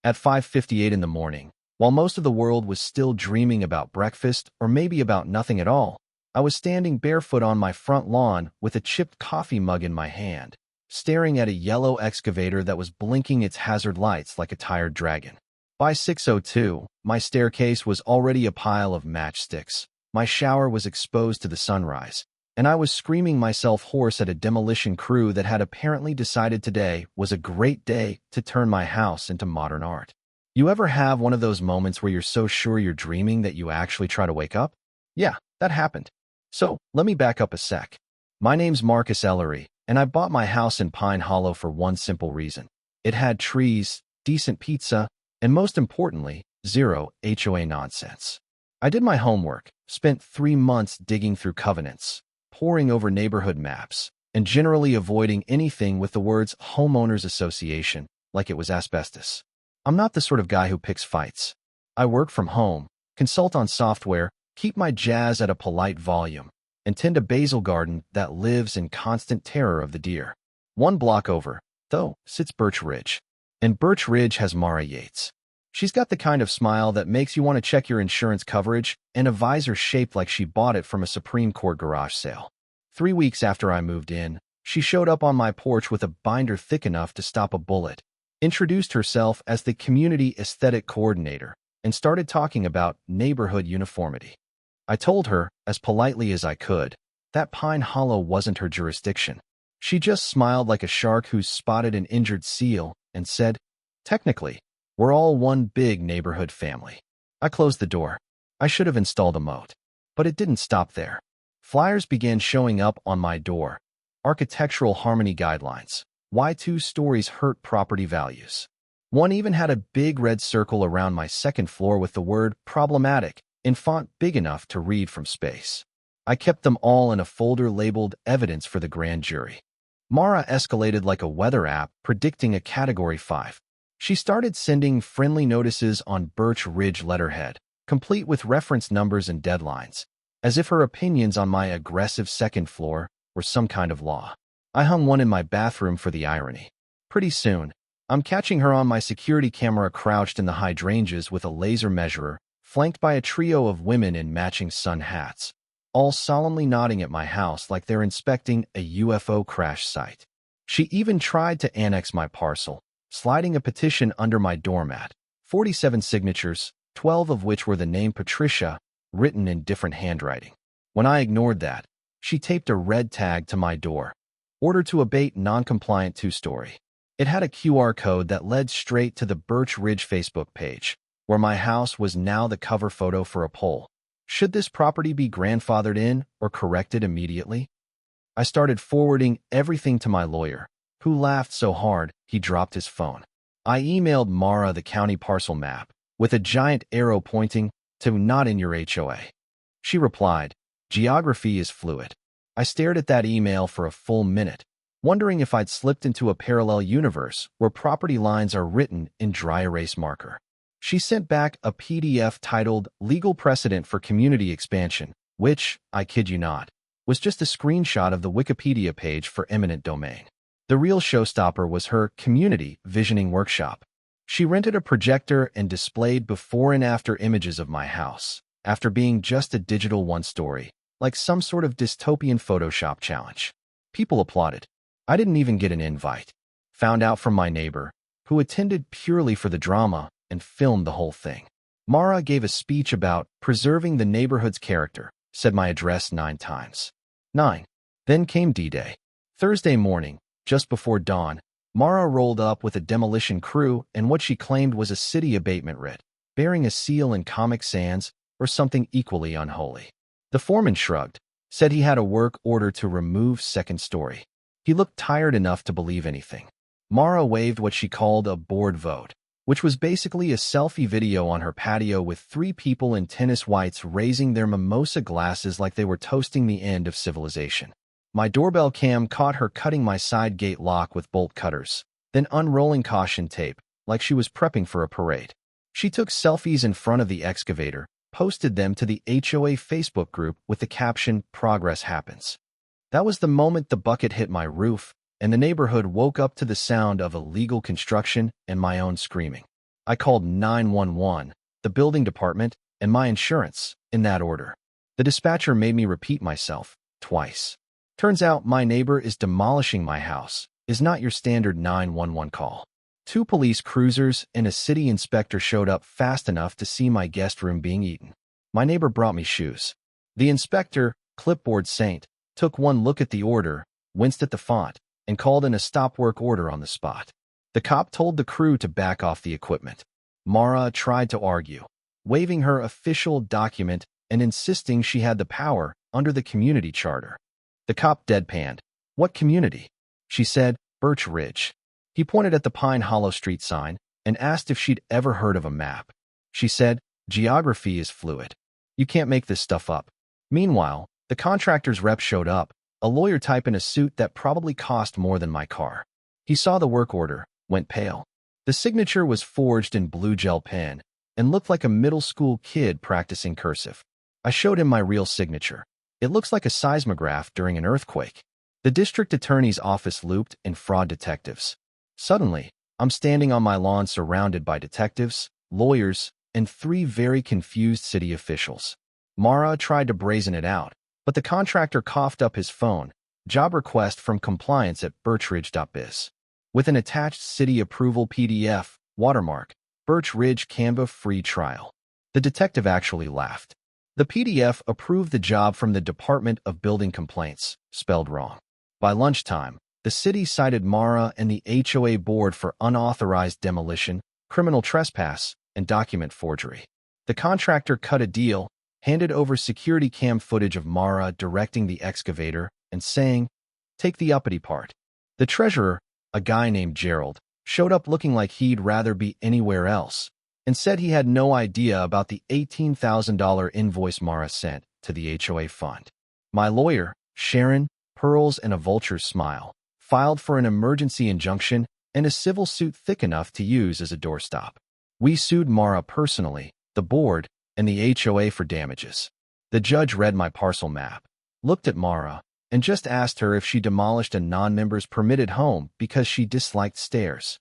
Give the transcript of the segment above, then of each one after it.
At 5:58 in the morning, while most of the world was still dreaming about breakfast or maybe about nothing at all, I was standing barefoot on my front lawn with a chipped coffee mug in my hand, staring at a yellow excavator that was blinking its hazard lights like a tired dragon. By 6:02, my staircase was already a pile of matchsticks, my shower was exposed to the sunrise, and I was screaming myself hoarse at a demolition crew that had apparently decided today was a great day to turn my house into modern art. You ever have one of those moments where you're so sure you're dreaming that you actually try to wake up? Yeah, that happened. So, let me back up a sec. My name's Marcus Ellery, and I bought my house in Pine Hollow for one simple reason. It had trees, decent pizza, and most importantly, zero HOA nonsense. I did my homework, spent 3 months digging through covenants, poring over neighborhood maps, and generally avoiding anything with the words homeowners association, like it was asbestos. I'm not the sort of guy who picks fights. I work from home, consult on software, keep my jazz at a polite volume, and tend a basil garden that lives in constant terror of the deer. 1 block over, though, sits Birch Ridge. And Birch Ridge has Mara Yates. She's got the kind of smile that makes you want to check your insurance coverage and a visor shaped like she bought it from a Supreme Court garage sale. 3 weeks after I moved in, she showed up on my porch with a binder thick enough to stop a bullet, introduced herself as the community aesthetic coordinator, and started talking about neighborhood uniformity. I told her, as politely as I could, that Pine Hollow wasn't her jurisdiction. She just smiled like a shark who's spotted an injured seal and said, "Technically, we're all one big neighborhood family." I closed the door. I should have installed a moat. But it didn't stop there. Flyers began showing up on my door. Architectural harmony guidelines. Why 2 stories hurt property values. One even had a big red circle around my second floor with the word problematic in font big enough to read from space. I kept them all in a folder labeled evidence for the grand jury. Mara escalated like a weather app predicting a Category 5. She started sending friendly notices on Birch Ridge letterhead, complete with reference numbers and deadlines, as if her opinions on my aggressive second floor were some kind of law. I hung one in my bathroom for the irony. Pretty soon, I'm catching her on my security camera crouched in the hydrangeas with a laser measurer, flanked by a trio of women in matching sun hats, all solemnly nodding at my house like they're inspecting a UFO crash site. She even tried to annex my parcel, sliding a petition under my doormat, 47 signatures, 12 of which were the name Patricia, written in different handwriting. When I ignored that, she taped a red tag to my door. Order to abate non-compliant 2-story. It had a QR code that led straight to the Birch Ridge Facebook page, where my house was now the cover photo for a poll. Should this property be grandfathered in or corrected immediately? I started forwarding everything to my lawyer, who laughed so hard he dropped his phone. I emailed Mara the county parcel map, with a giant arrow pointing to not in your HOA. She replied, "Geography is fluid." I stared at that email for a full minute, wondering if I'd slipped into a parallel universe where property lines are written in dry erase marker. She sent back a PDF titled Legal Precedent for Community Expansion, which, I kid you not, was just a screenshot of the Wikipedia page for eminent domain. The real showstopper was her community visioning workshop. She rented a projector and displayed before and after images of my house, after being just a digital 1-story, like some sort of dystopian Photoshop challenge. People applauded. I didn't even get an invite. Found out from my neighbor, who attended purely for the drama and filmed the whole thing. Mara gave a speech about preserving the neighborhood's character, said my address 9 times. 9. Then came D-Day. Thursday morning, just before dawn, Mara rolled up with a demolition crew and what she claimed was a city abatement writ, bearing a seal in Comic Sans or something equally unholy. The foreman shrugged, said he had a work order to remove 2nd story. He looked tired enough to believe anything. Mara waved what she called a board vote, which was basically a selfie video on her patio with 3 people in tennis whites raising their mimosa glasses like they were toasting the end of civilization. My doorbell cam caught her cutting my side gate lock with bolt cutters, then unrolling caution tape, like she was prepping for a parade. She took selfies in front of the excavator, posted them to the HOA Facebook group with the caption, "Progress happens." That was the moment the bucket hit my roof, and the neighborhood woke up to the sound of illegal construction and my own screaming. I called 911, the building department, and my insurance, in that order. The dispatcher made me repeat myself twice. Turns out my neighbor is demolishing my house, is not your standard 911 call. 2 police cruisers and a city inspector showed up fast enough to see my guest room being eaten. My neighbor brought me shoes. The inspector, clipboard saint, took one look at the order, winced at the font, and called in a stop work order on the spot. The cop told the crew to back off the equipment. Mara tried to argue, waving her official document and insisting she had the power under the community charter. The cop deadpanned. "What community?" She said, "Birch Ridge." He pointed at the Pine Hollow Street sign and asked if she'd ever heard of a map. She said, "Geography is fluid. You can't make this stuff up." Meanwhile, the contractor's rep showed up, a lawyer type in a suit that probably cost more than my car. He saw the work order, went pale. The signature was forged in blue gel pen and looked like a middle school kid practicing cursive. I showed him my real signature. It looks like a seismograph during an earthquake. The district attorney's office looped in fraud detectives. Suddenly, I'm standing on my lawn surrounded by detectives, lawyers, and 3 very confused city officials. Mara tried to brazen it out, but the contractor coughed up his phone, "Job request from compliance at birchridge.biz." With an attached city approval PDF, watermark, Birch Ridge Canva free trial. The detective actually laughed. The PDF approved the job from the Department of Building Complaints, spelled wrong. By lunchtime, the city cited Mara and the HOA board for unauthorized demolition, criminal trespass, and document forgery. The contractor cut a deal, handed over security cam footage of Mara directing the excavator and saying, "Take the uppity part." The treasurer, a guy named Gerald, showed up looking like he'd rather be anywhere else and said he had no idea about the $18,000 invoice Mara sent to the HOA fund. My lawyer, Sharon, pearls and a vulture's smile, filed for an emergency injunction and a civil suit thick enough to use as a doorstop. We sued Mara personally, the board, and the HOA for damages. The judge read my parcel map, looked at Mara, and just asked her if she demolished a non-member's permitted home because she disliked stairs.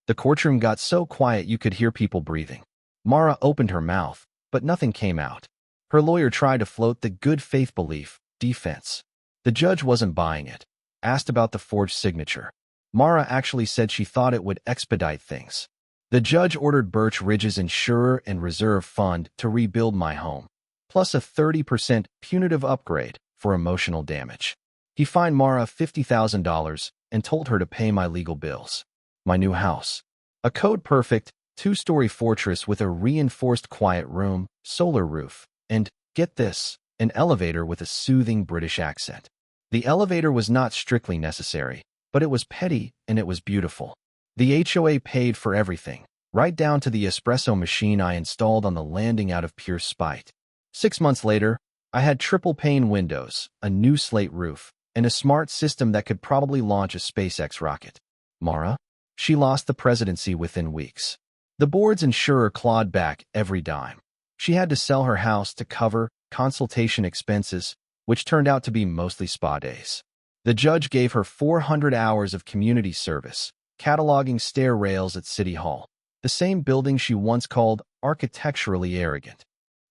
The courtroom got so quiet you could hear people breathing. Mara opened her mouth, but nothing came out. Her lawyer tried to float the good faith belief, defense. The judge wasn't buying it, asked about the forged signature. Mara actually said she thought it would expedite things. The judge ordered Birch Ridge's insurer and reserve fund to rebuild my home, plus a 30% punitive upgrade for emotional damage. He fined Mara $50,000 and told her to pay my legal bills. My new house. A code-perfect, 2-story fortress with a reinforced quiet room, solar roof, and, get this, an elevator with a soothing British accent. The elevator was not strictly necessary, but it was petty and it was beautiful. The HOA paid for everything, right down to the espresso machine I installed on the landing out of pure spite. 6 months later, I had triple-pane windows, a new slate roof, and a smart system that could probably launch a SpaceX rocket. Mara? She lost the presidency within weeks. The board's insurer clawed back every dime. She had to sell her house to cover consultation expenses, which turned out to be mostly spa days. The judge gave her 400 hours of community service, cataloging stair rails at City Hall, the same building she once called architecturally arrogant.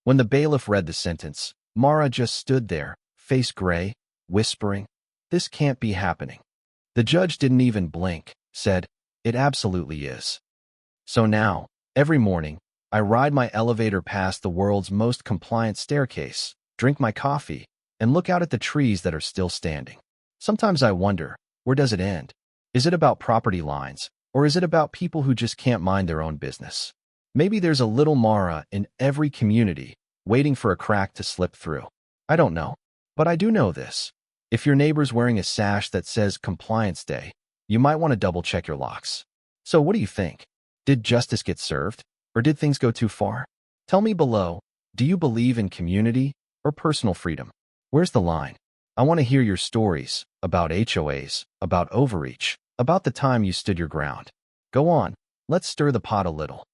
When the bailiff read the sentence, Mara just stood there, face gray, whispering, "This can't be happening." The judge didn't even blink, said, "It absolutely is." So now, every morning, I ride my elevator past the world's most compliant staircase, drink my coffee, and look out at the trees that are still standing. Sometimes I wonder, where does it end? Is it about property lines, or is it about people who just can't mind their own business? Maybe there's a little Mara in every community, waiting for a crack to slip through. I don't know. But I do know this. If your neighbor's wearing a sash that says Compliance Day, you might want to double-check your locks. So what do you think? Did justice get served? Or did things go too far? Tell me below, do you believe in community or personal freedom? Where's the line? I want to hear your stories about HOAs, about overreach, about the time you stood your ground. Go on, let's stir the pot a little.